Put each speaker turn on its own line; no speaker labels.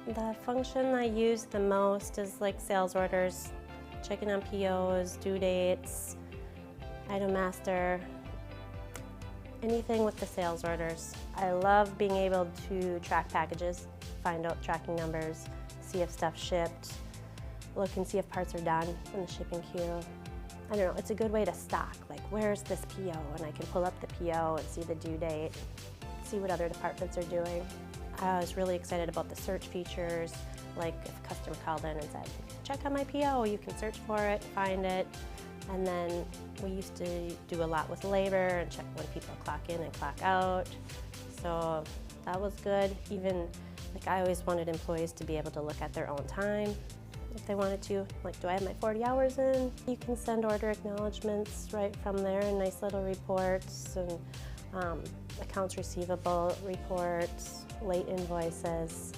The function I use the most is like sales orders, checking on POs, due dates, item master, anything with the sales orders. I love being able to track packages, find out tracking numbers, see if stuff's shipped, look and see if parts are done in the shipping queue. I don't know, it's a good way to stock, like where's this PO? And I can pull up the PO and see the due date, see what other departments are doing. I was really excited about the search features, like if a customer called in and said, check on my PO, you can search for it, find it. And then we used to do a lot with labor and check when people clock in and clock out. So that was good. Even, like I always wanted employees to be able to look at their own time if they wanted to. Like, do I have my 40 hours in? You can send order acknowledgements right from there, and nice little reports, and accounts receivable reports, late invoices.